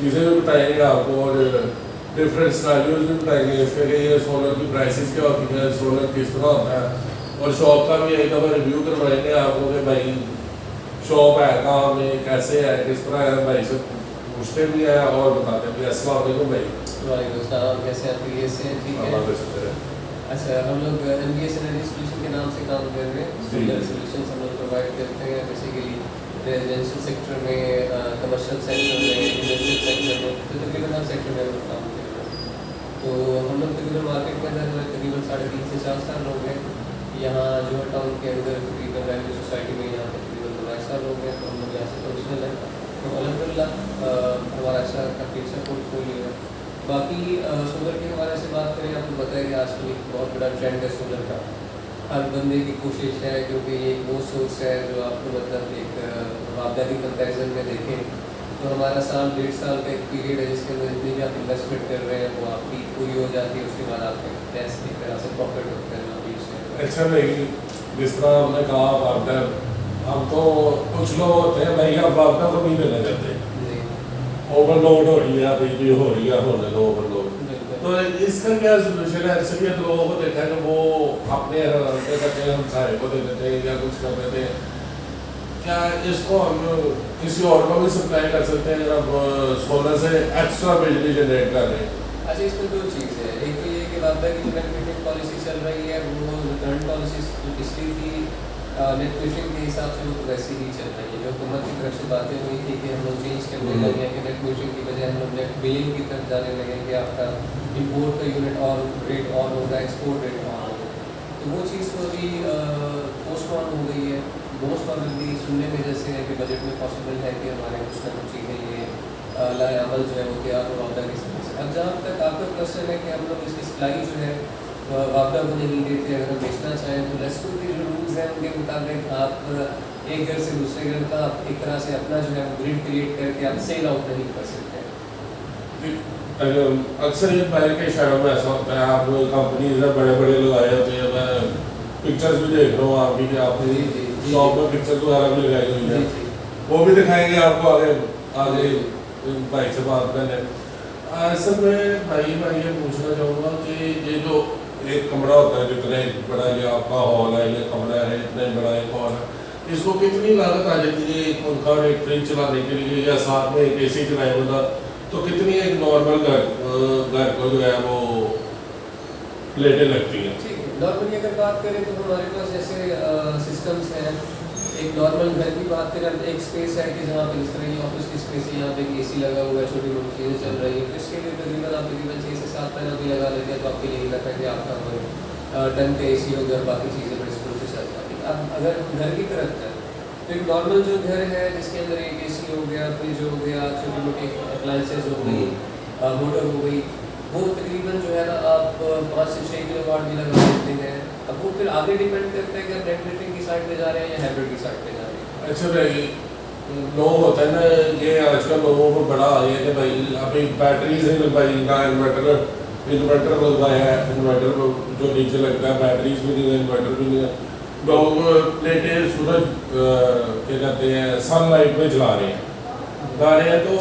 चीज़ें भी बताएंगे आपको और डिफरेंट स्टैंडर्ड्स भी बताएंगे इसके लिए, ये सोलर की प्राइसेस क्या होती है, सोलर किस तरह होता है, और शॉप का भी एक दफ़ा रिव्यू करवाएंगे आपको कि भाई शॉप है कहाँ में, कैसे है, किस तरह है, भाई से पूछते भी हैं और बताते भी हैं। अस्सलाम वालेकुम भाई। वालेकुम सलाम, कैसे आप? ये से ठीक है। अच्छा, हम लोग MBS एनर्जी सोल्यूशन के नाम से काम कर रहे हैं। सोलर सोल्यूशन हम लोग प्रोवाइड करते हैं बेसिकली रेजिडेंशियल सेक्टर में, कमर्शियल सेक्टर में, इंडस्ट्रियल सेक्टर में, तो तकरीबन हर सेक्टर में हम लोग काम कर रहे हैं। तो हम लोग तकरीबन मार्केट में अंदर तकरीबन 3.5 से 4 साल हो गए। यहाँ जोहर टाउन के अंदर तकरीबन रेलवे सोसाइटी में यहाँ तकरीबन 2 साल हो गए। तो हम लोग यहाँ से प्रोफेशनल है, तो अल्हम्दुलिल्लाह हमारा अच्छा काफ़ी अच्छा पोर्टफोलियो है। बाकी सोलर के हवाले से बात करें, आपको बताया कि आजकल एक बहुत बड़ा ट्रेंड है सोलर का। हर बंदे की कोशिश है, क्योंकि ये एक वो सोर्स है जो आपको मतलब एक आबादी कंपेरिजन में देखें तो हमारा 1.5 साल का एक पीरियड है जिसके अंदर जितनी भी आप इन्वेस्टमेंट कर रहे हैं वो आपकी पूरी हो जाती है। उसके बाद आपके टैक्स की तरह से प्रॉफिट होता है अभी उससे। अच्छा भाई, जिस तरह हमने कहा वापडा, हम तो कुछ लोग होते हैं भाई आप वापडा को नहीं देना चाहते, ओवरलोड हो रही है, बिजली हो रही है, होने दो ओवरलोड। तो इसका क्या सोल्यूशन है? अक्सरियत लोगों को देखा है कि वो अपने हमसाए को दे देते हैं या कुछ कर देते हैं। क्या इसको हम किसी और को भी सप्लाई कर सकते हैं अगर आप सोलर से एक्स्ट्रा बिजली जनरेट कर रहे हैं? अच्छा, इसमें 2 चीज़ है। एक तो ये कि वापडा की जो नेट मीटरिंग पॉलिसी चल रही है वो करंट पॉलिसी जो पिछली थी नेट मीटरिंग के हिसाब से वो तो वैसी ही चल रही है। जो हुकूमत की तरफ से बातें हुई थी कि हम लोग चेंज करने लगे हैं कि नेट मीटरिंग की बजाय हम लोग नेट बिलिंग की तरफ जाने लगे कि आपका इंपोर्ट का यूनिट और रेट और होगा, एक्सपोर्ट रेट और होगा। तो वो चीज़ तो अभी पोस्टपोन हो गई है। मोस्ट प्रॉबेबली सुनने में जैसे है कि बजट में पॉसिबल है कि हमारे कुछ ना कुछ चीज़ें ये लाए अमल जो है वो तैयार हो वापडा की समझ से। अब जहाँ तक आपका क्वेश्चन है कि हम लोग इसकी सप्लाई जो है वापडा को नहीं देते, अगर हम बेचना चाहें तो रेस्क्यू के जो रूल्स हैं उनके मुताबिक आप एक घर से दूसरे घर का आप एक तरह से अपना जो है ग्रिड क्रिएट करके आप सेल आउट नहीं कर सकते हैं। अक्सर ये बाहर के शहरों में ऐसा होता है, आप कंपनी बड़े बड़े लगाए होते हैं, मैं पिक्चर्स भी देख रहा हूँ आपकी कि आपने शॉप में पिक्चर्स वगैरह भी लगाई हुई है, वो भी दिखाएंगे आपको आगे आगे भाई से बात करने। असल में भाई मैं ये पूछना चाहूँगा कि ये जो एक कमरा होता है, जितना बड़ा ये आपका हॉल है, ये कमरा है, इतना बड़ा एक हॉल है, इसको कितनी लागत आ जाती है एक पंखा और एक फ्रिज चलाने के लिए, या साथ में एक AC चलाए होगा तो कितनी एक नॉर्मल घर को जो है वो प्लेटें लगती हैं? ठीक है, नॉर्मली अगर बात करें तो हमारे पास जैसे सिस्टम्स हैं। एक नॉर्मल घर की बात करें, एक स्पेस है कि जहाँ पे इस तरह की ऑफिस की स्पेस है, यहाँ पे AC लगा हुआ है, छोटी मोटी चीज़ें चल रही है, तो इसके लिए तकरीबन आप तकरीबन 6 से 7 पैनल भी लगा लेते हैं तो आपके लिए लगता है कि आपका टन का AC हो गया, बाकी चीज़ें बड़ी स्लो से चल जाती हैं। अब अगर घर की तरफ जाए तो एक नॉर्मल जो घर है जिसके अंदर एक AC हो गया, फ्रिज हो गया, छोटी मोटी अप्लाइंसेज हो गई, मोटर हो गई, वो तकरीबन जो है ना आप 5 से 6 किलोवाट भी लगा सकते हैं। अब वो फिर आगे डिपेंड करता है कि आप नेट मीटरिंग की साइड पे जा रहे हैं या हाइब्रिड की साइड पे जा रहे हैं। अच्छा भाई, लोग होता है ना, ये आजकल लोगों को बड़ा आ गया कि भाई अभी बैटरीज नहीं लगवाई ना, इन्वर्टर लगवाया है, इन्वर्टर जो नीचे लगता है बैटरीज भी नहीं है, इन्वर्टर भी नहीं है, लोग प्लेटें सूरज क्या कहते हैं सनलाइट में जला रहे हैं तो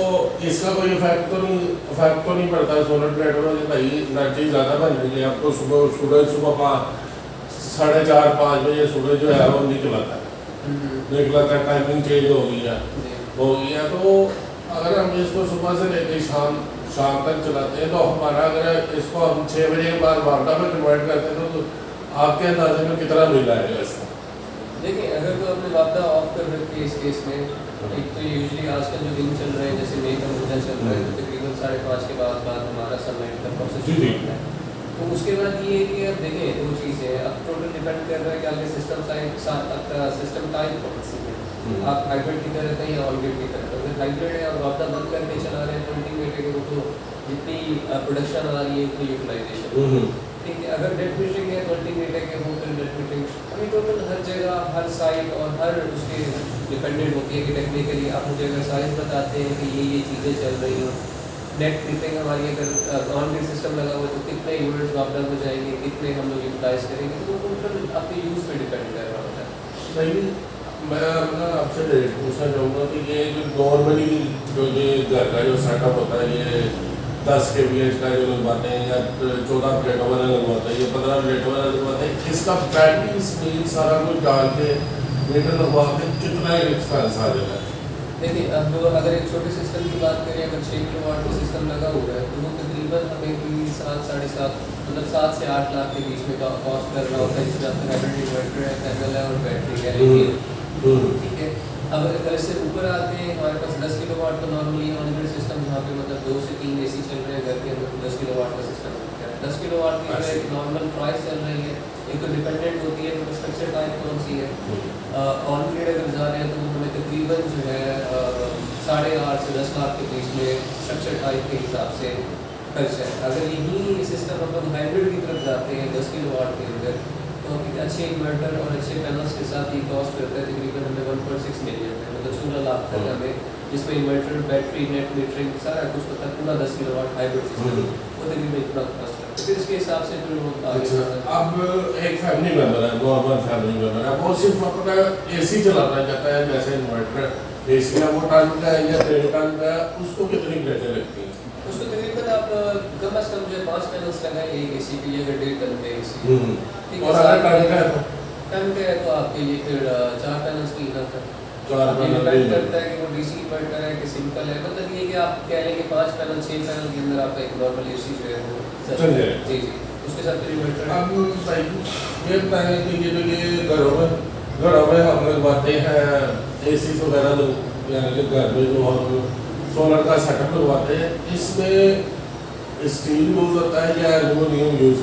इसका कोई इफेक्ट तो नहीं पड़ता सोलर प्लेटों में? भाई एनर्जी ज़्यादा बन रही है, आपको सूरज सुबह 4:30-5 बजे सूरज जो है वो निकलता है, टाइमिंग चेंज हो गई है। तो अगर हम इसको सुबह से लेकर शाम तक चलाते हैं तो हमारा अगर इसको हम 6 बजे के बाद वापडा में कन्वर्ट करते हैं तो आपके अंदाजे में कितना बिल आएगा इसका? देखिए, अगर तो आपने वापडा ऑफ कर रखी है इस केस में, एक तो यूजली आजकल जो दिन चल रहे हैं जैसे मई का महीना चल रहा है तो तकरीबन 5:30 के बाद हमारा सनलाइट का प्रोसेस शुरू होता है। तो उसके बाद ये है कि अब देखें 2 चीज़ें, अब टोटल डिपेंड कर रहा है कि आपके सिस्टम टाइप कौन सी है, आप हाइब्रिड की तरफ हैं या ऑन ग्रिड की तरफ। अगर हाइब्रिड है और वापडा बंद करके चला रहे हैं 20 मीटर के, तो जितनी प्रोडक्शन आ रही है उतनी यूटिलाइजेशन। ठीक है, अगर नेट मीटरिंग है 20 मीटर के हो तो नेट मीटरिंग अभी टोटल हर जगह हर साइट और हर उसके डिपेंडेंट होती है कि टेक्निकली आप मुझे अगर साइज बताते हैं कि ये चीज़ें चल रही हो। नेट मीटरिंग हमारी अगर ऑन ग्रिड सिस्टम लगा हुआ है तो कितने यूनिट्स वापडा हो जाएंगे, कितने हम लोग यूटिलाइज करेंगे, तो वो टोटल आपके यूज़ पे डिपेंड कर रहा होता है। भाई मैं अपना आपसे डायरेक्ट पूछना चाहूँगा कि ये जो नॉर्मली जो ये घर का जो सेटअप होता है, ये 10 kVA का जो लगवाते हैं या 14 प्लेटों वाला लगवाते हैं या 15 प्लेटों वाला लगवाते हैं, इसका बैटरी स्पीड सारा कुछ डाल के मीटर लगवा के कितना एक्सपेंस आ जाता है? देखिए, अब अगर एक छोटे सिस्टम की बात करें, अगर 6 किलोवाट का सिस्टम लगा हुआ है तो वो तकरीबन हमें कोई 7-7.5 मतलब 7 से 8 लाख के बीच में का कॉस्ट कर रहा होता है, जिसमें आपका हाइब्रिड इन्वर्टर है, पैनल है और बैटरी है। ठीक है, अब अगर इससे ऊपर आते हैं, हमारे पास 10 किलोवाट का नॉर्मली ऑनग्रिड सिस्टम, जहाँ पे मतलब 2 से 3 AC चल रहे हैं घर के अंदर, 10 किलोवाट का सिस्टम होता है। 10 किलोवाट की जो एक नॉर्मल प्राइस चल रही है, एक तो डिपेंडेंट होती है इंफ्रास्ट्रक्चर टाइप कौन सी है। ऑनग्रिड अगर जा रहे हैं तो वो हमें तकरीबन जो है 8.5 से 10 लाख के बीच में स्ट्रक्चर टाइप के हिसाब से खर्च है। अगर यही सिस्टम हम लोग हाइब्रिड की तरफ जाते हैं 10 किलोवाट के अंदर, तो अच्छे इन्वर्टर और अच्छे पैनल्स के साथ ये कॉस्ट करता है तकरीबन हमें 1.6 मिलियन है, मतलब 16 लाख तक हमें, जिसमें इन्वर्टर, बैटरी, नेट मीटरिंग सारा कुछ होता है, पूरा 10 किलोवाट हाइब्रिड सिस्टम वो तकरीबन इतना कॉस्ट करता है। फिर इसके हिसाब से फिर वो अब एक फैमिली मेंबर है, नॉर्मल फैमिली मेंबर है, वो सिर्फ अपना AC चलाना चाहता है, जैसे इन्वर्टर AC है वो टन का है या 1.5 टन का है, उसको कितनी प्लेटें लगती हैं? उसको तकरीबन आप कम से कम जो है 5 पैनल्स लगाएं एक AC के लिए, अगर 1.5 टन का AC। ठीक है, और अगर टन का है टन का है तो आपके लिए फिर 4 पैनल्स की इनफ है। 4 पैनल डिपेंड करता है कि वो DC इन्वर्टर है कि सिंपल है, मतलब ये कि आप कह लें कि 5 पैनल 6 पैनल के अंदर आपका एक नॉर्मल AC जो है वो चल जाए। जी जी, उसके साथ फिर इन्वर्टर। अब भाई ये बताएं कि ये जो ये घरों में हम लगवाते हैं AC वगैरह, लोग यानी कि घर में जो हम सोलर का सेटअप लगवाते हैं, इसमें स्टील यूज होता है या एल्यूमिनियम यूज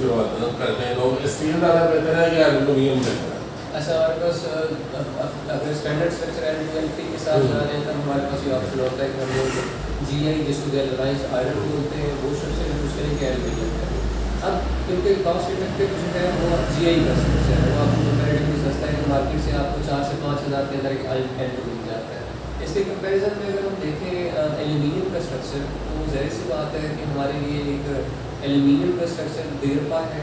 करते हैं लोग? स्टील ज़्यादा बेहतर है या एल्यूमिनियम बेहतर है? अच्छा, हमारे पास अगर स्टैंडर्ड स्ट्रक्चर LT के साथ जा रहे हैं तो हमारे पास ये ऑप्शन होता है कि हम लोग GI जिसको गैल्वेनाइज्ड आयरन बोलते हैं वो स्ट्रक्चर यूज करेंगे, एल्यूमिनियम का। अब क्योंकि कॉस्ट इफेक्टिव जो है वो GI का स्ट्रक्चर है, वो आपको कंपेरेटिवली सस्ता है, मार्केट से आपको 4 से 5 हज़ार के अंदर एक LT मिल जाता है। इसके कंपैरिजन में अगर हम देखें एल्यूमिनियम का स्ट्रक्चर, तो ज़ाहिर सी बात है कि हमारे लिए एक एल्यूमिनियम का स्ट्रक्चर देरपा है,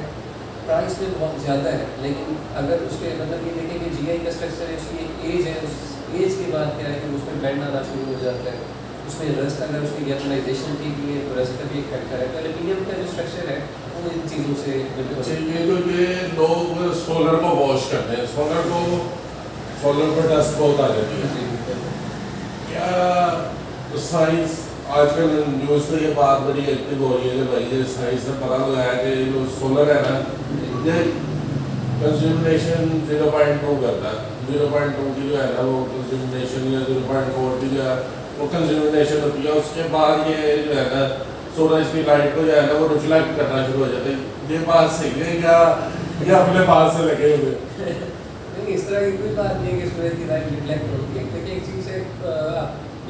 प्राइस में बहुत ज़्यादा है, लेकिन अगर उसके मतलब ये देखें कि GI का स्ट्रक्चर है, उसकी एक एज है, उस एज के बाद क्या है कि उसमें बैंड आना शुरू हो जाता है, उसमें रस्ट, अगर उसकी गैल्वेनाइजेशन ठीक नहीं है तो रस्ट का भी एक फैक्टर है। तो एल्यूमिनियम का जो स्ट्रक्चर है वो इन चीज़ों से अच्छा, ये जो ये लोग सोलर को वॉश करते हैं, सोलर पर डस्ट बहुत आ जाती है, क्या साइंस आजकल न्यूज़ में ये बात बड़ी एक्टिव हो रही है कि भाई ये साइंस ने पता लगाया कि जो सोलर है ना, ये कंज्यूमिनेशन 0.2 करता है, 0.2 की जो है ना वो कंज्यूमिनेशन, या 0.4 की जो है वो कंज्यूमिनेशन होती है। उसके बाद ये जो है ना सूरज की लाइट को जो है ना वो रिफ्लेक्ट करना शुरू हो जाता है। ये बात सही है क्या, ये अपने पास से लगे हुए? नहीं, इस तरह की कोई बात नहीं है कि सूरज की लाइट रिफ्लेक्ट होती है। देखिए, एक चीज़ है,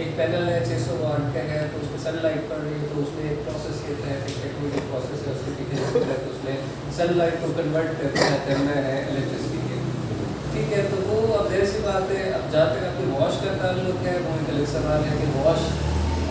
एक पैनल है 600 वाट का है, तो उसमें सनलाइट पड़ रही है, तो उसमें एक प्रोसेस के तहत, एक टेक्निकल प्रोसेस है, उसके पीछे के तहत उसमें सनलाइट को कन्वर्ट करना है इलेक्ट्रिसिटी के। ठीक है, तो वो अब ज़ाहिर सी बात है, अब जहाँ तक आपके वॉश का ताल्लुक है, वो एक अलग सवाल है कि वॉश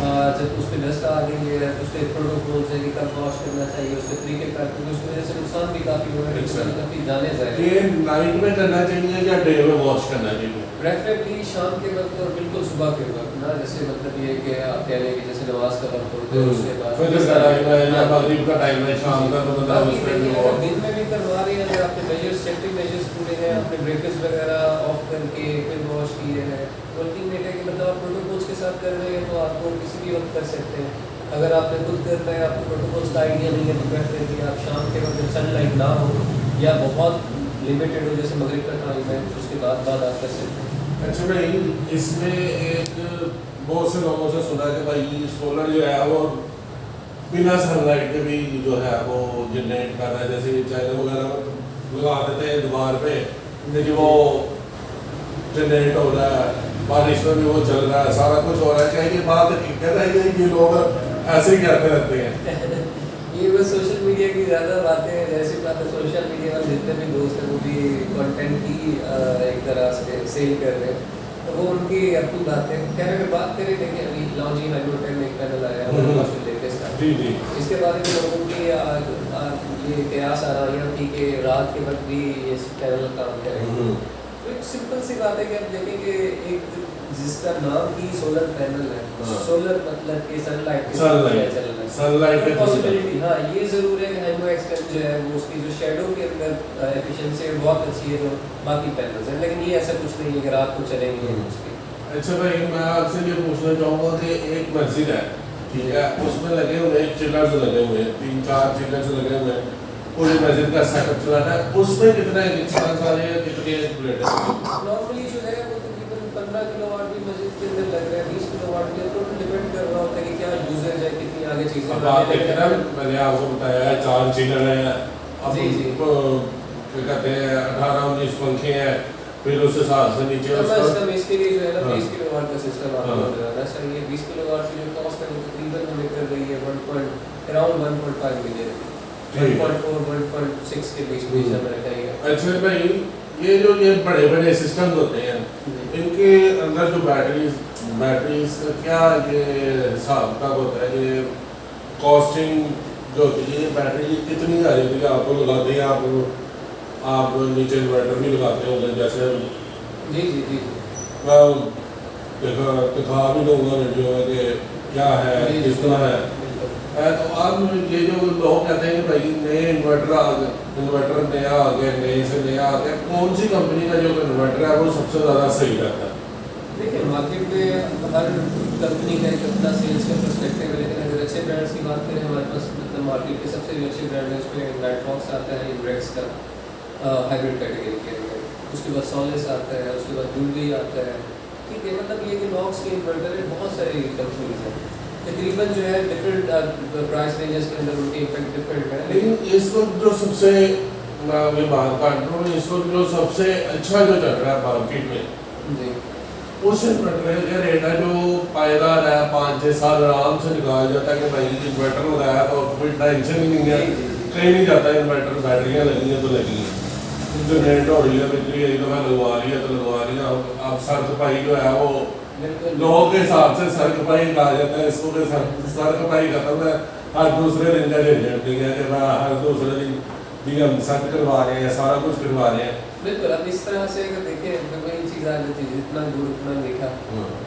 जब उस पर डस्ट आ गई है तो उसके प्रोटोकॉल्स है कि कब वॉश करना चाहिए, उसके तरीके का, क्योंकि उसकी वजह से नुकसान भी काफ़ी हो रहा है, काफ़ी जाने जाए। ये नाइट में करना चाहिए या डे में वॉश करना चाहिए? प्रेफरेबली शाम के वक्त और बिल्कुल सुबह के वक्त ना, जैसे मतलब ये कि आप कह लें कि जैसे नमाज का वक्त होता है उसके बाद फजर का टाइम है या मगरिब का टाइम है, शाम का, तो मतलब उस टाइम अगर दिन में भी करवा रहे हैं, अगर आपने मेजर्स, सेफ्टी मेजर्स पूरे हैं, आपने ब्रेकर्स वगैरह ऑफ करके फिर वॉश किए हैं, तो अल्टीमेट है कि मतलब आप प्रोटोकॉल्स के साथ कर रहे हैं तो आपको किसी भी वक्त कर सकते हैं। अगर आपने खुद करना है, आपको प्रोटोकॉल्स का आइडिया नहीं है, तो प्रेफरेबली आप शाम के वक्त जब सनलाइट ना हो या बहुत लिमिटेड हो, जैसे मगरिब का टाइम है, उसके बाद आप कर सकते हैं। अच्छा भाई, इसमें एक बहुत से लोगों से सुना कि भाई सोलर जो है वो बिना सनलाइट के भी जो है वो जनरेट कर रहा है, जैसे चाइना वगैरह लगा देते हैं दीवार पे, देखिए वो जनरेट हो रहा है, बारिश में भी वो चल रहा है, सारा कुछ हो रहा है। क्या ये बात हकीकत है कि ये लोग ऐसे ही कहते रहते हैं? ये बस सोशल मीडिया की ज़्यादा बातें हैं, जैसी बात है, सोशल मीडिया में जितने भी दोस्त हैं वो भी कंटेंट की एक तरह से सेल कर रहे हैं, तो वो उनकी अपनी बात है। क्या अगर बात करें, देखिए अभी लॉन्जी हाइड्रोटेक एक पैनल आया है लेटेस्ट, जी जी, इसके बारे में लोगों की ये कयास आ रही थी कि रात के वक्त भी ये पैनल काम करेंगे। तो एक सिंपल सी बात है कि आप देखेंगे एक जिसका नाम ही सोलर पैनल है, हाँ। सोलर मतलब कि सनलाइट के सनलाइट चल रहा है। सनलाइट के पॉसिबिलिटी हाँ ये ज़रूर है कि हाइमो एक्सटेंड जो है वो उसकी जो शेडो के अंदर एफिशिएंसी है बहुत अच्छी है जो बाकी पैनल्स हैं, लेकिन ये ऐसा कुछ नहीं है कि रात को चलेंगे उसकी। अच्छा भाई, मैं आपसे ये पूछना चाहूँगा कि एक मस्जिद है, ठीक है, उसमें लगे हुए चिल्लर्स लगे हुए हैं, 3-4 चिल्लर्स लगे हुए हैं, पूरी मस्जिद का सेटअप चलाना है, उसमें कितने इंसान आ रहे हैं, कितने प्लेटें? नॉर्मली जो है वो तकरीबन 15 किलोवाट भी मस्जिद के अंदर लग रहा है, 20 किलोवाट भी, तो डिपेंड कर रहा होता है कि क्या यूजेज है, कितनी आगे चीज़ें। अब आप देखें ना, मैंने आपको बताया है 4 चिल्लर हैं, अब जी, जी। क्या कहते हैं 18-19 पंखे हैं, फिर उस हिसाब से नीचे उसका इसके लिए जो है ना हाँ। 20 किलोवाट का सिस्टम आपको हाँ। लगाना चाहिए। 20 किलोवाट की जो कॉस्ट है वो तकरीबन हमें कर रही है अराउंड 1.5 मिलियन, ठीक है। 1.4-1.6 के बीच में हमें रखेंगे। अच्छा भाई, ये बड़े बड़े सिस्टम होते हैं, इनके अंदर जो बैटरीज का क्या ये हिसाब का होता है, ये कॉस्टिंग जो होती है, ये बैटरी कितनी आ जाती है आपको लगाते हैं, आप नीचे इन्वर्टर भी लगाते होंगे, जैसे जी जी जी मैं दिखा भी दूंगा वीडियो में कि क्या है जी, किस तरह है। बिल्कुल। तो अब ये जो लोग कहते हैं कि भाई नए इन्वर्टर आ गए, इन्वर्टर नया आ गया, नए से नया आ गया, कौन सी कंपनी का जो इन्वर्टर है वो सबसे ज़्यादा सही रहता है? देखिए मार्केट में हर कंपनी का एक अपना सेल्स का पर्सपेक्टिव है, लेकिन अगर अच्छे ब्रांड्स की बात करें हमारे पास मतलब मार्केट के सबसे जो अच्छे ब्रांड है उसमें नाइट्रॉक्स आता है, इम्ब्रेक्स का हाइब्रिड कैटेगरी के अंदर, उसके बाद सॉलिस आता है, उसके बाद जूलरी आता है, ठीक है। मतलब ये कि नॉक्स के इन्वर्टर है, बहुत सारी कंपनीज हैं, तकरीबन जो है डिफरेंट प्राइस रेंजेस के अंदर उनके इफेक्ट डिफरेंट है। लेकिन इस वक्त जो सबसे, मैं अभी बात काट रहा हूँ, इस वक्त जो सबसे अच्छा जो चल रहा है मार्केट में, जी उस इन्वर्टर का रेट है जो पायदार है, 5-6 साल आराम से निकाल जाता है कि भाई इन्वर्टर लगाया तो कोई टेंशन ही नहीं है, कहीं नहीं जाता इन्वर्टर, बैटरियाँ लगी हैं तो लगी हैं, जनरेट हो रही है, बिजली एक दफ़ा लगवा रही है तो लगवा रही है। अब सर खपाई जो है वो बिल्कुल लोगों के हिसाब से सर खपाई कहा जाता है, इसको के सर खपाई खत्म है, हर दूसरे दिन का झंझट नहीं है कि मैं हर दूसरे दिन भी हम सट करवा रहे हैं, सारा कुछ करवा रहे हैं। बिल्कुल। अब इस तरह से अगर देखें तो वही चीज़ आ जाती है, जितना गुड़ उतना मीठा।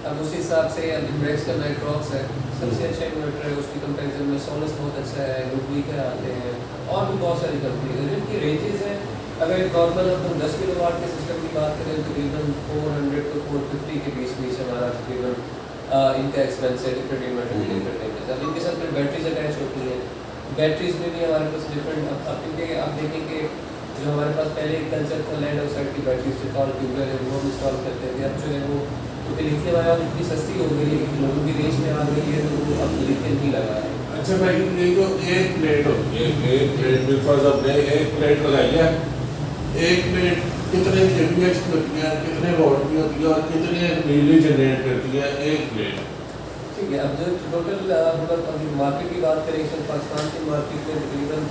अब उस हिसाब से इम्ब्रेक्स का नाइट्रॉक्स है सबसे अच्छा इन्वर्टर है, उसकी कंपैरिजन में सोलस बहुत अच्छा है, गुडवी के आते हैं और भी बहुत सारी कंपनी है जिनकी रेंजेस हैं। अगर नॉर्मल हम 10 किलोवाट के सिस्टम की बात करें तो तकरीबन 400 to 450 के बीच हमारा तकरीबन इनका एक्सपेंस है, डिफरेंट इन्वर्टर की डिफरेंट रेंजेस। अब इनके साथ फिर बैटरीज अटैच होती हैं, बैटरीज में भी हमारे पास डिफरेंट, अब इनके आप देखेंगे जो हमारे पास पहले कल्चर था लैंड आउटसाइड की बैटरीज थे, कॉल ट्यूबवेल है वो हम इंस्टॉल करते थे। अब जो है वो क्योंकि लिथियम आयन इतनी सस्ती हो गई है कि लोगों की रेंज में आ गई है तो वो अब लिथियम ही लगा है। अच्छा भाई, ये जो एक प्लेट होती है, एक प्लेट बिल्कुल अपने एक प्लेट लगाई है, एक प्लेट कितने केवीएच करती है, कितने वोल्ट की होती है और कितने बिजली जनरेट करती है एक प्लेट? ठीक है। अब जो टोटल मतलब अभी मार्केट की बात करें तो पाकिस्तान की मार्केट में तकरीबन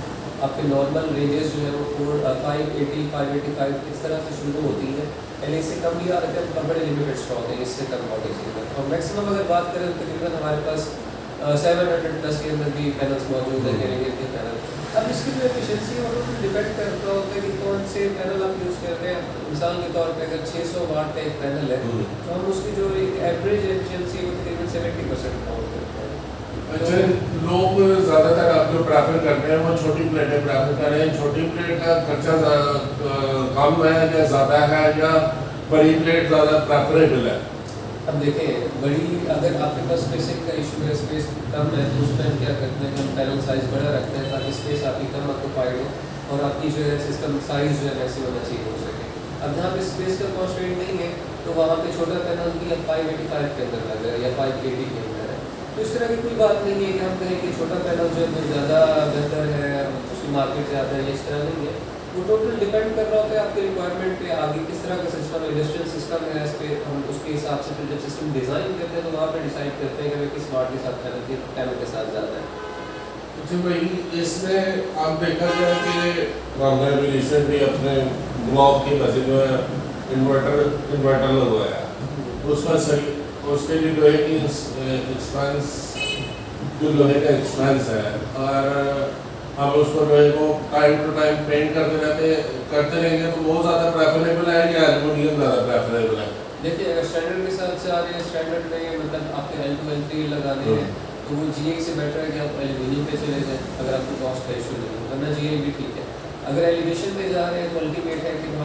आपके नॉर्मल रेंजेस जो है वो 580 585 इस तरह से शुरू होती हैं, यानी इससे कम भी आ रहे हैं, बड़े लिमिटेड स्टॉक है इससे कम मॉडल्स में। और मैक्सिमम अगर बात करें तो तकरीबन हमारे पास 700+ के अंदर भी पैनल्स मौजूद है, कैनेडियन के पैनल। अब इसकी जो एफिशिएंसी है वो डिपेंड करता होता है कि कौन से पैनल आप यूज़ कर रहे हैं। मिसाल के तौर पे अगर 600 वाट का एक पैनल है तो हम उसकी जो एक एवरेज एफिशिएंसी है वो तकरीबन 70% काउंट करते हैं। अच्छा, लोग ज़्यादातर आप जो प्रेफर करते हैं वो छोटी प्लेटें प्रेफर कर रहे हैं, छोटी प्लेट का खर्चा कम है या ज़्यादा है या बड़ी प्लेट ज़्यादा प्रेफरेबल है? अब देखें बड़ी, अगर आपके पास स्पेसिंग का इशू है, स्पेस कम है तो उसमें हम क्या करते हैं कि हम पैनल साइज़ बड़ा रखते हैं ताकि स्पेस आपकी कम ऑक्यूपाइड हो और आपकी जो है सिस्टम साइज़ जो है मैक्सिमम अचीव हो सके। अब जहाँ पे स्पेस का कॉन्स्ट्रेंट नहीं है तो वहाँ पे छोटा पैनल भी या 585 के अंदर लग रहा है या 580 के अंदर है, तो इस तरह की कोई बात नहीं है कि हम कहें कि छोटा पैनल जो है वो ज़्यादा बेहतर है, उसकी मार्केट ज़्यादा है, इस तरह नहीं है। वो टोटल डिपेंड कर रहा होता है आपके रिक्वायरमेंट पे, आगे किस तरह का सिस्टम है, इंडस्ट्रियल सिस्टम है, इस पर हम उसके हिसाब से फिर जब सिस्टम डिज़ाइन करते हैं तो वहाँ पे डिसाइड करते हैं कि हमें किस स्मार्ट के साथ पैनल के साथ जाना है। अच्छा भाई, इसमें आप देखा जाए कि हमने अभी रिसेंटली अपने ब्लॉक की मस्जिद में इन्वर्टर लगवाया, उसका सही उसके लिए लोहे की एक्सपेंस, जो लोहे का एक्सपेंस है और हम उसको जो है वो टाइम टू टाइम पेंट करते रहेंगे तो बहुत ज़्यादा प्रेफरेबल है या एल्युमिनियम ज़्यादा प्रेफरेबल है? देखिए अगर स्टैंडर्ड के साथ से आ रहे हैं, स्टैंडर्ड में मतलब आपके L2 L3 लगाने हैं तो वो GI से बेटर है कि आप एल्युमिनियम पे चले जाएं अगर आपको कॉस्ट का इशू नहीं है, वरना GI भी ठीक है। अगर एलिवेशन पे जा रहे हैं तो अल्टीमेट है कि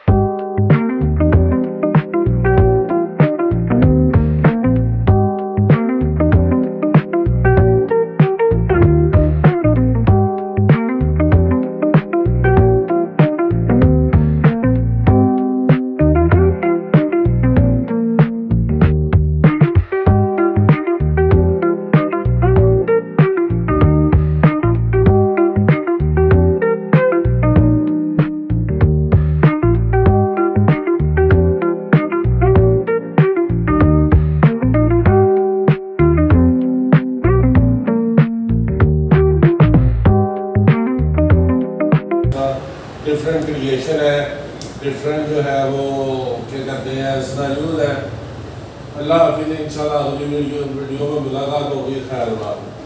डिफरेंट क्रिएशन है, डिफरेंट जो है वो क्या कहते हैं स्टाइल है। अल्लाह हाफिज़, इंशाल्लाह अगली वीडियो में मुलाकात होगी। खैर बात।